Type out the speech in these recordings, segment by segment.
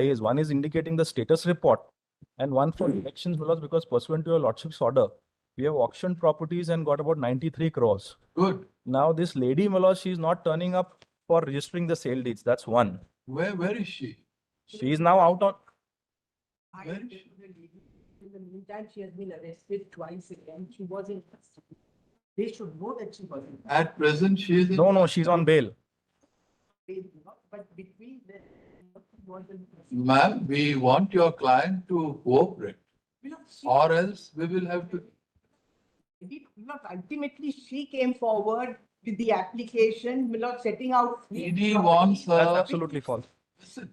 is one is indicating the status report and one for elections because pursuant to your lordship's order, we have auctioned properties and got about 93 crores. Good. Now this lady, my lord, she's not turning up for registering the sale deeds. That's one. Where is she? She is now out on. Where is she? In the meantime, she has been arrested twice again. She was in custody. They should know that she was in custody. At present, she is in. No, she's on bail. But between them, she was in custody. Ma'am, we want your client to cooperate, She- or else we will have to. Ultimately, she came forward with the application, setting out. ED wants That's her. absolutely false.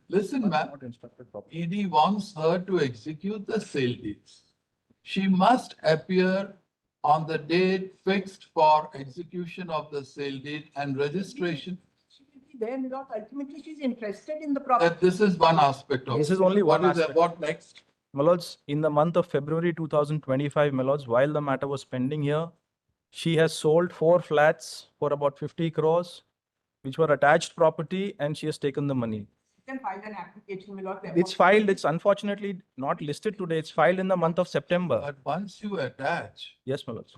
Listen, ma'am. Not instructed properly. ED wants her to execute the sale deeds. She must appear on the date fixed for execution of the sale deed and registration. She will be there, ultimately, she's interested in the property. That this is one aspect of. This it. is only one What is aspect. what next? My lords, in the month of February 2025, my lords, while the matter was pending here, she has sold 4 flats for about 50 crores, which were attached property, and she has taken the money. You can file an application, my lord. It's filed. It's unfortunately not listed today. It's filed in the month of September. But once you attach, Yes, my lords.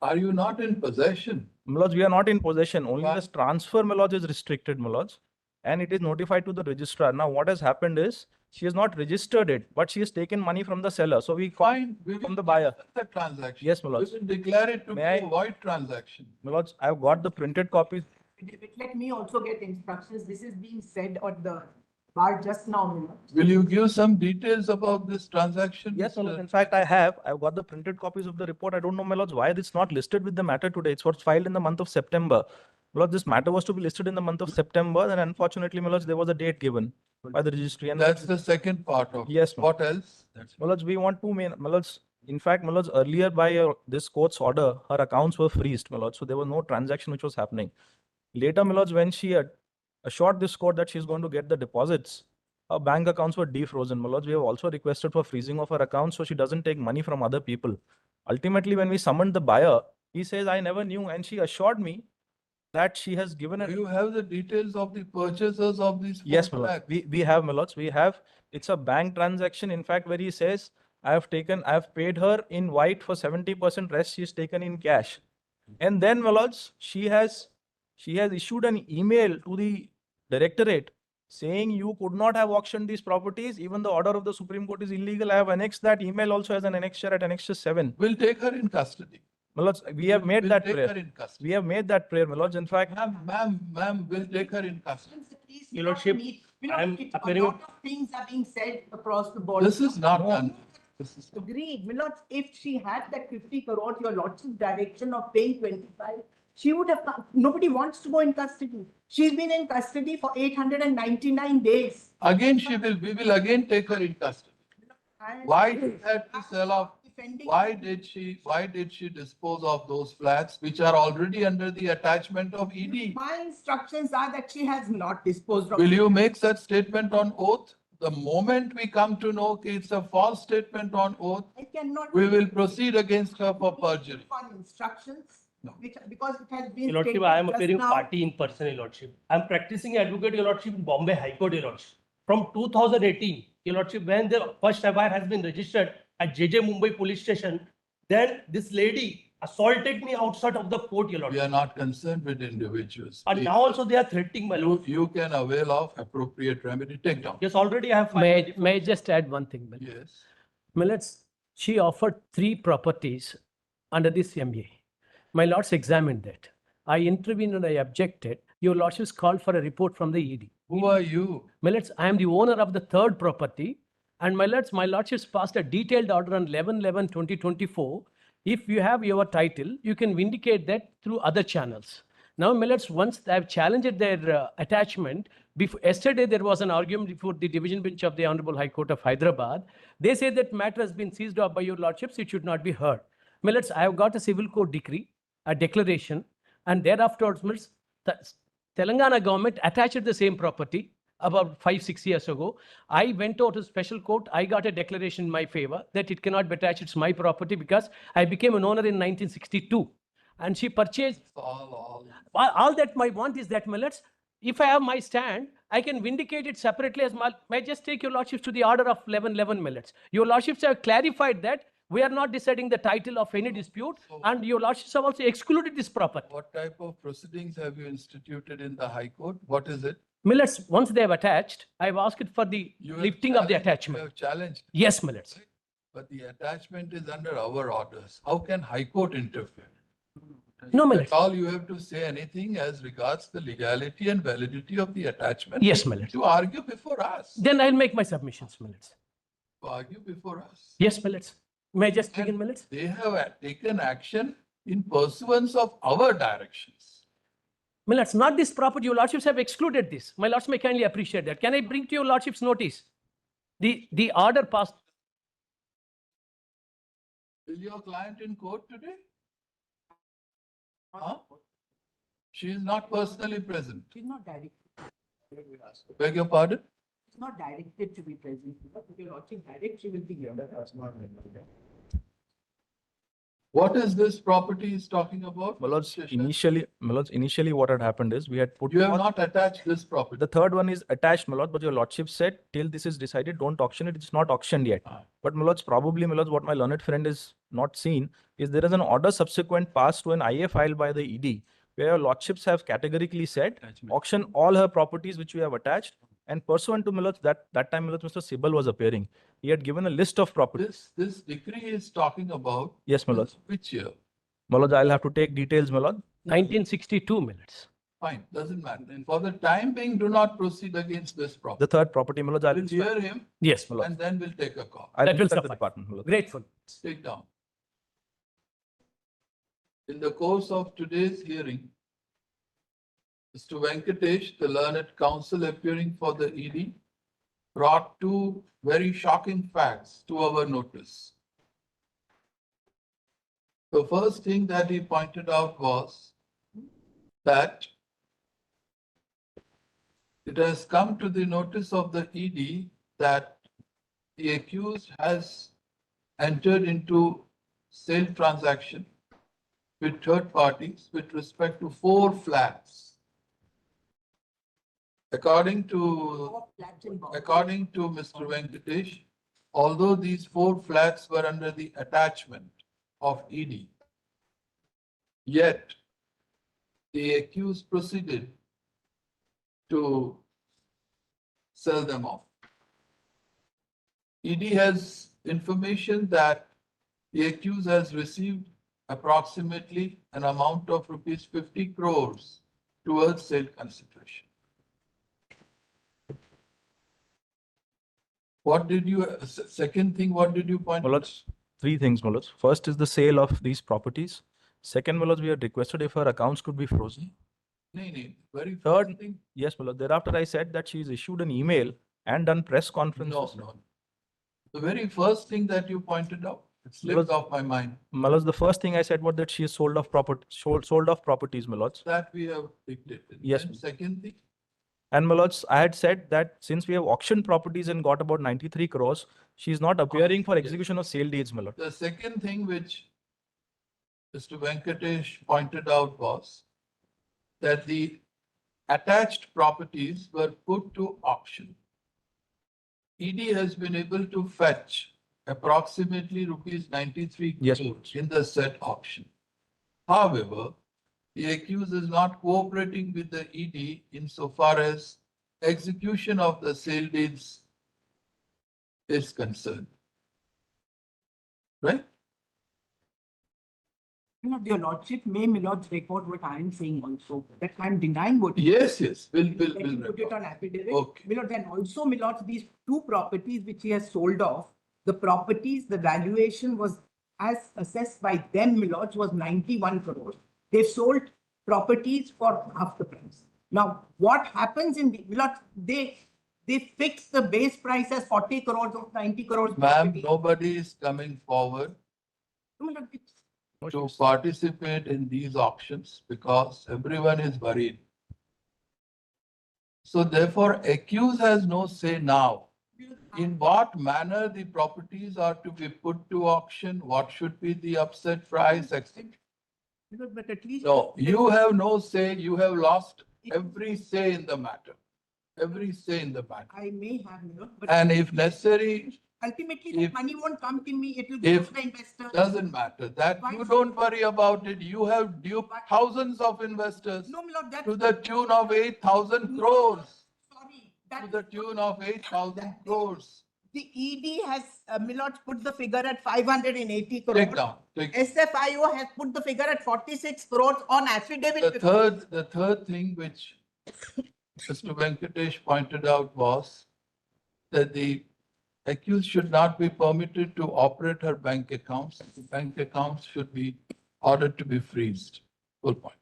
are you not in possession? My lords, we are not in possession. Only Why? this transfer, my lords, is restricted, my lords. And it is notified to the registrar. Now, what has happened is, she has not registered it, but she has taken money from the seller. So we Fine. We from will the buyer. cancel the transaction. Yes, my We lords. will declare it to be May I- a void transaction. My lords, I've got the printed copies. Let me also get instructions. This is being said on the bar just now, my lord. Will you give some details about this transaction? Yes, my Mr. lords. In fact, I've got the printed copies of the report. I don't know, my lords, why it's not listed with the matter today. It's what's filed in the month of September. My lords, this matter was to be listed in the month of September, and unfortunately, my lords, there was a date given by the registry. And That's the second part of it. Yes, ma'am. What else? my lords, we want two main, my lords. In fact, my lords, earlier by this court's order, her accounts were freezed, my lords. So there was no transaction which was happening. Later, my lords, when she had assured this court that she's going to get the deposits, her bank accounts were defrozen, my lords. We have also requested for freezing of her accounts so she doesn't take money from other people. Ultimately, when we summoned the buyer, he says, I never knew. And she assured me that she has given Do a. you have the details of the purchasers of these? Yes, my 4 lord. lakhs? We have, my lords. We have. It's a bank transaction. In fact, where he says, I have paid her in white for 70%, rest she's taken in cash. And then, my lords, she has issued an email to the directorate saying you could not have auctioned these properties. Even the order of the Supreme Court is illegal. I have annexed that email also as an annexure at annexure 7. We'll take her in custody. My lords, we have made We'll that take her prayer. in custody. We have made that prayer, my lords. In fact, Ma'am, we'll take her in custody. Please, Your Lordship, I am a appearing- lot of things are being said across the board. This is not No. done. This is. Agreed, my lord, if she had that 50 crore, your lordship's direction of paying 25, she would have, nobody wants to go in custody. She's been in custody for 899 days. Again, we will again take her in custody. And- Why did she have to sell off? Defending- Why did she dispose of those flats which are already under the attachment of ED? My instructions are that she has not disposed of. Will you make such statement on oath? The moment we come to know it's a false statement on oath, I cannot. we will proceed against her for perjury. On instructions, No. because it has been. Your Lordship, stated I am just appearing now. party in person, Your Lordship. I am practicing advocate, Your Lordship, in Bombay High Court, Your Lordship. From 2018, Your Lordship, when the first FIR has been registered at JJ Mumbai Police Station, then this lady assaulted me outside of the court, Your We Lordship. are not concerned with individuals. And Please. now also they are threatening my Lord. You can avail of appropriate remedy. Take down. Yes, already I have filed. May I just add one thing? Yes. Millets, she offered 3 properties under this MA. My lords examined that. I intervened and I objected. Your lordships called for a report from the ED. Who are you? Millets, I am the owner of the 3rd property. And my lordships passed a detailed order on 11/11/2024. If you have your title, you can vindicate that through other channels. Now, millets, once they have challenged their attachment, yesterday there was an argument before the division bench of the Honorable High Court of Hyderabad. They say that matter has been seized off by your lordships, it should not be heard. Millets, I have got a civil court decree, a declaration, and thereafter, millets, the Telangana government attached the same property about 5-6 years ago. I went out to special court. I got a declaration in my favor that it cannot be attached. It's my property because I became an owner in 1962. And she purchased. All. All that my want is that, millets, if I have my stand, I can vindicate it separately as my, may I just take your lordships to the order of 11 minutes. Your lordships have clarified that we are not deciding the title of any dispute, and your lordships have also excluded this property. What type of proceedings have you instituted in the High Court? What is it? Millets, once they have attached, I have asked for the You have lifting of the challenged- You attachment. have challenged. Yes, Millets. But the attachment is under our orders. How can High Court interfere? No, If Millets. at all you have to say anything as regards the legality and validity of the attachment. Yes, Millets. To argue before us. Then I'll make my submissions, Millets. To argue before us. Yes, Millets. May I just begin, And Millets? They have taken action in pursuance of our directions. Millets, not this property. Your lordships have excluded this. My lords may kindly appreciate that. Can I bring to your lordships notice? The order passed. Is your client in court today? Huh? She is not personally present. She's not directed. Beg your pardon? She's not directed to be present. If you're watching direct, she will be here. What is this property is talking about? My lords, Mr. Shah? initially what had happened is we had put You have on- not attached this property. the third one is attached, my lord, but your lordship said till this is decided, don't auction it. It's not auctioned yet. Ah. But my lords, probably, my lords, what my learned friend is not seen is there is an order subsequent passed to an IA filed by the ED, where your lordships have categorically said auction all her properties which we have attached. And pursuant to my lords, that time, my lords, Mr. Sibal was appearing. He had given a list of properties. This decree is talking about. Yes, my lords. Which year? My lords, I'll have to take details, my lord. 1962 Millets. Fine, doesn't matter. And for the time being, do not proceed against this The property. third property, my lords, I'll We'll instruct- hear him Yes, my lord. and then we'll take a call. I'll That will instruct the suffice. department, my lord. Grateful. Take down. In the course of today's hearing, Mr. Venkatesh, the learned counsel appearing for the ED, brought two very shocking facts to our notice. The first thing that he pointed out was that it has come to the notice of the ED that the accused has entered into sale transaction with third parties with respect to 4 flats. According to Mr. Venkatesh, although these 4 flats were under the attachment of ED, yet the accused proceeded to sell them off. ED has information that the accused has received approximately an amount of rupees 50 crores towards sale consideration. What did you, second thing, what did you point? My lords, three things, my lords. First is the sale of these properties. Second, my lords, we had requested if her accounts could be frozen. No, very Third- first thing. Yes, my lord. Thereafter, I said that she's issued an email and done press conferences. No. The very first thing that you pointed out, it slipped off my mind. My lords, the first thing I said was that she has sold off properties, my lords. That we have dictated. Yes. And second thing, And my lords, I had said that since we have auctioned properties and got about 93 crores, she's not appearing for yes. execution of sale deeds, my lord. the second thing which Mr. Venkatesh pointed out was that the attached properties were put to auction. ED has been able to fetch approximately rupees 93 Yes, crores in the said auction. However, the accused is not cooperating with the ED insofar as execution of the sale deeds is concerned. Right? Your lordship, may my lords record what I am saying also, that I am denying what. Yes, we'll Let him put it record. on affidavit. Okay. My lord, then also, my lords, these 2 properties which he has sold off, the properties, the valuation was as assessed by them, my lords, was 91 crores. They sold properties for half the price. Now, what happens in the, my lords, they fix the base price as 40 crores or 90 crores. Ma'am, property. nobody is coming forward My lord, it's- to participate in these auctions because everyone is worried. So therefore, accused has no say now. In what manner the properties are to be put to auction, what should be the upset price, etc. But at least. No, you have no say, you have lost every say in the matter. Every say in the matter. I may have, my lord, but And if necessary, ultimately the if- money won't come to me, it will go if to the investor. doesn't matter. That Why you should- don't worry about it. You have duped thousands of investors No, my lord, that's. to the tune of 8,000 crores. Sorry, To that the tune of 8,000 crores. the ED has, my lord, put the figure at 580 crores. Take down. Take SFIO has put the figure at 46 crores on affidavit. The third thing which Mr. Venkatesh pointed out was that the accused should not be permitted to operate her bank accounts. The bank accounts should be ordered to be freezed. Full point.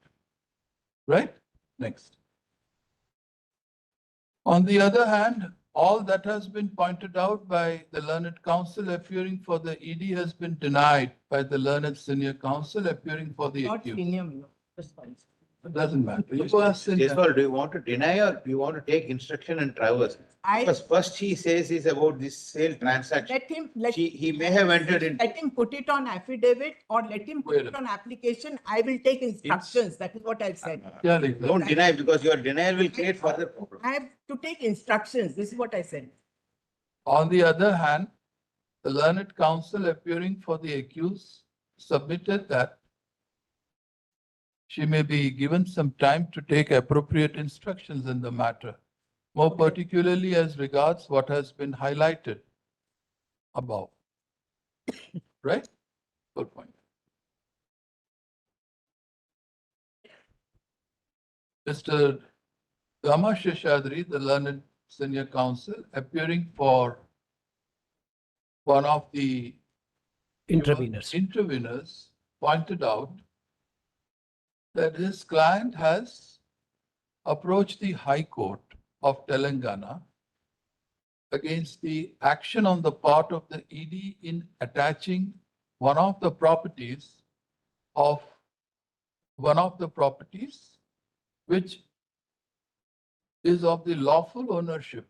Right? Next. On the other hand, all that has been pointed out by the learned counsel appearing for the ED has been denied by the learned senior counsel appearing for the Not accused. senior, my lord, just fine. It doesn't matter. You go ask senior. Jaswal, do you want to deny or do you want to take instruction and traverse? Because first he says is about this sale transaction. He may have entered in. Let him put it on affidavit or let him put Wait a it on application. I will take instructions. That is what I've said. Yeah, like that. Don't deny because your denial will create further problems. I have to take instructions. This is what I said. On the other hand, the learned counsel appearing for the accused submitted that she may be given some time to take appropriate instructions in the matter, more particularly as regards what has been highlighted above. Right? Good point. Mr. Rama Sheshadri, the learned senior counsel, appearing for one of the interveners, pointed out that his client has approached the High Court of Telangana against the action on the part of the ED in attaching one of the properties which is of the lawful ownership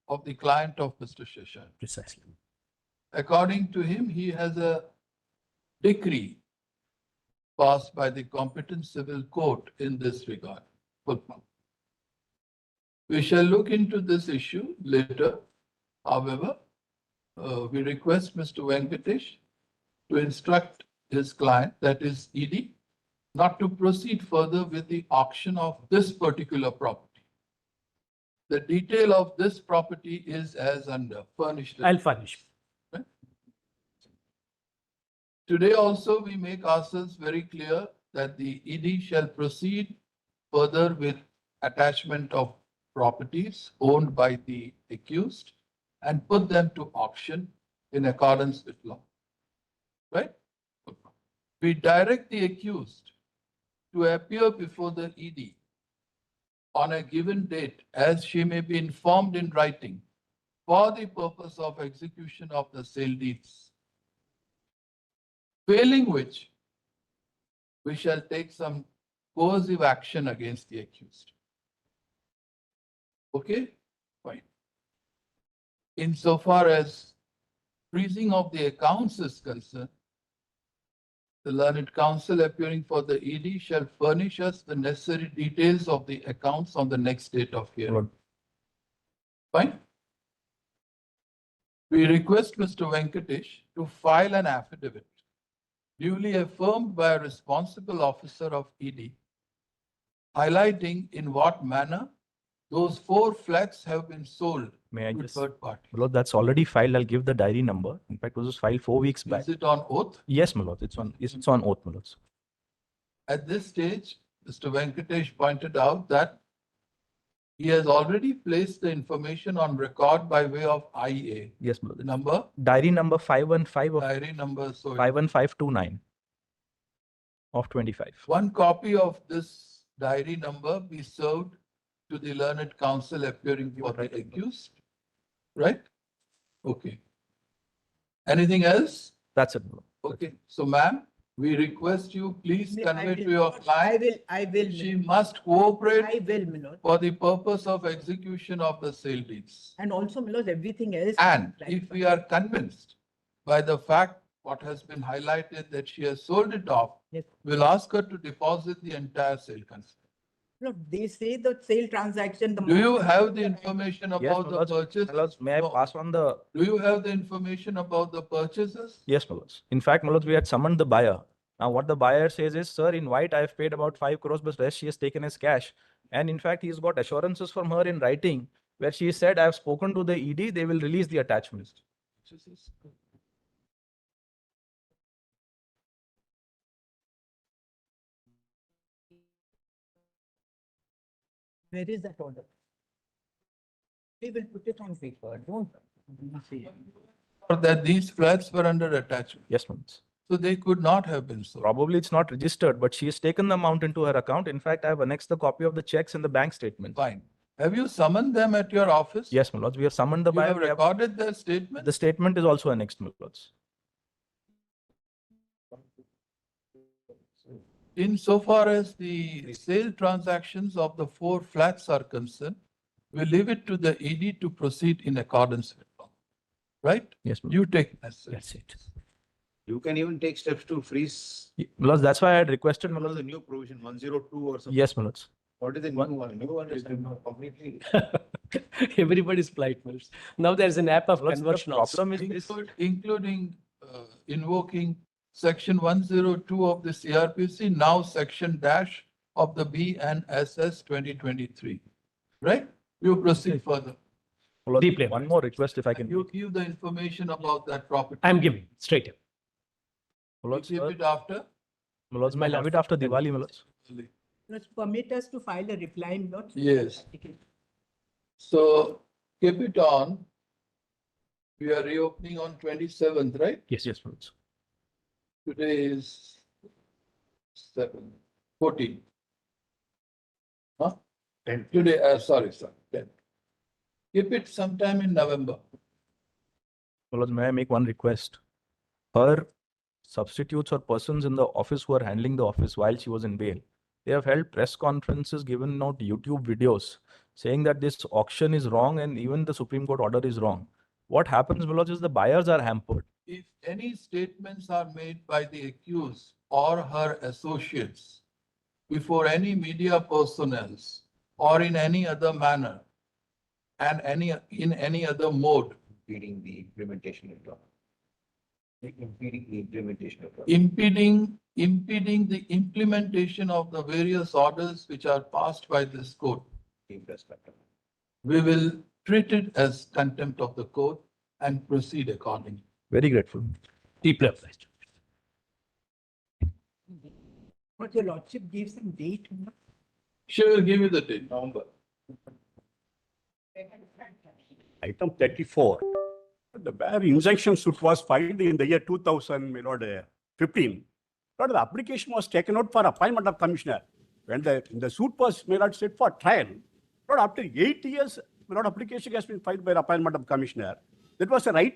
of the client of Mr. Sheshan. Precisely. According to him, he has a decree passed by the competent civil court in this regard. We shall look into this issue later. However, we request Mr. Venkatesh to instruct his client, that is ED, not to proceed further with the auction of this particular property. The detail of this property is as under furnished. I'll furnish. Today also, we make ourselves very clear that the ED shall proceed further with attachment of properties owned by the accused and put them to auction in accordance with law. Right? We direct the accused to appear before the ED on a given date as she may be informed in writing for the purpose of execution of the sale deeds. Failing which, we shall take some coercive action against the accused. Okay? Fine. Insofar as freezing of the accounts is concerned, the learned counsel appearing for the ED shall furnish us the necessary details of the accounts on the next date of hearing. Lord. Fine? We request Mr. Venkatesh to file an affidavit duly affirmed by a responsible officer of ED, highlighting in what manner those 4 flats have been sold May I to just, third party. my lord, that's already filed. I'll give the diary number. In fact, it was filed 4 weeks back. Is it on oath? Yes, my lord, it's on oath, my lord. At this stage, Mr. Venkatesh pointed out that he has already placed the information on record by way of IA. Yes, my The lord. number, Diary number 515 of diary number, so 51529 of 25. one copy of this diary number be served to the learned counsel appearing for the accused. Right? Okay. Anything else? That's it, my lord. Okay. So, ma'am, we request you, please convey to your I client, will, she must cooperate I will, my lord. for the purpose of execution of the sale deeds. And also, my lord, everything else. And if we are convinced by the fact what has been highlighted that she has sold it off, Yes. we'll ask her to deposit the entire sale consideration. No, they say the sale transaction. Do you have the information Yes, about my the lords. purchase? My lords, may I No. pass on the? Do you have the information about the purchases? Yes, my lords. In fact, my lords, we had summoned the buyer. Now, what the buyer says is, sir, in white, I have paid about 5 crores, but rest she has taken as cash. And in fact, he's got assurances from her in writing where she said, I have spoken to the ED, they will release the attachments. Where is that order? We will put it on paper, don't we? Or that these flats were under attachment, Yes, my lords. so they could not have been sold. Probably it's not registered, but she has taken the amount into her account. In fact, I have annexed the copy of the checks and the bank statement. Fine. Have you summoned them at your office? Yes, my lords, we have summoned the You buyer. have We have- recorded their statement? The statement is also annexed, my lords. Insofar as the sale transactions of the 4 flats are concerned, we leave it to the ED to proceed in accordance with law. Right? Yes, my lords. You take necessary. That's it. You can even take steps to freeze. My lords, that's why I had requested, my What is lords. the new provision, 102 or something? Yes, my lords. What is the new one? New one is completely. Everybody's polite, my lords. Now there's an app of My lords, the conversion also. problem is this. Including invoking section 102 of the CRPC, now section dash of the BNSS 2023. Right? You proceed further. My lords, Deeply. one more request if I can. You give the information about that property. I'm giving straight up. My You lords, give it after. my lords, My may I have lord. it after Diwali, my lords. Let's permit us to file a reply, not. Yes. So keep it on. We are reopening on 27th, right? Yes. Yes, my lords. Today is 14. Huh? 10. Today, sorry, 10. Keep it sometime in November. My lords, may I make one request? Her substitutes or persons in the office who are handling the office while she was in bail, they have held press conferences, given out YouTube videos saying that this auction is wrong and even the Supreme Court order is wrong. What happens, my lords, is the buyers are hampered. If any statements are made by the accused or her associates before any media personnel or in any other manner and in any other mode, Impeding the implementation of law. Impeding the implementation of law. impeding the implementation of the various orders which are passed by this court, Deemed as contempt. we will treat it as contempt of the court and proceed accordingly. Very grateful. Deeply obliged. But your lordship gave some date. No? She will give you the date. November. Item 34. The bare injunction suit was filed in the year 2000, my lord, 15. Lord, the application was taken out for appointment of commissioner. When the suit was, my lord, set for trial, Lord, after 8 years, my lord, application has been filed by appointment of commissioner. That was the right